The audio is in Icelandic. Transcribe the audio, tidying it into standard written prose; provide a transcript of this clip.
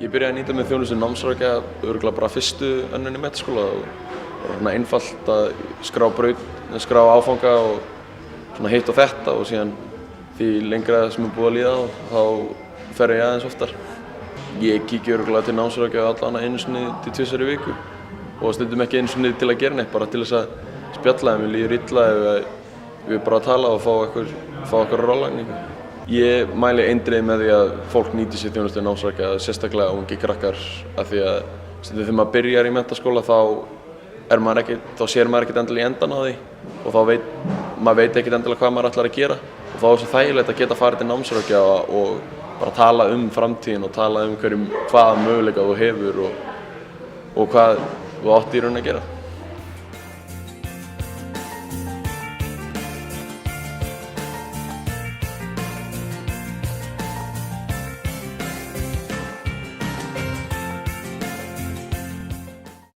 Ég byrjaði að nýta með þjónustu námsráðgjafa örugglega bara fyrstu önninni í menntaskóla og svona einfalt að skrá áfanga og svona hitt og þetta og síðan því lengra sem er búið að líða þá fer ég aðeins oftar. Ég kíki örugglega til námsráðgjafa allavega einu sinni til tvisvar í viku og stundum ekki einu sinni til að gera neitt, bara til þess að spjalla ef mér líður illa ef við bara tala og fá okkur ráðlagningu. Ég mæli eindregið með því að fólk nýti sér þjónustu námsráðgjafa, sérstaklega ungi krakkar, af því að stundum þegar maður byrjar í menntaskóla þá sér maður ekkert endilega í endan á því og maður veit ekkert endilega hvað maður ætlar að gera og þá er svo þægilegt að geta farið til námsráðgjafa og bara tala um framtíðin og tala um hvaða möguleika þú hefur og hvað þú átt í raun að gera.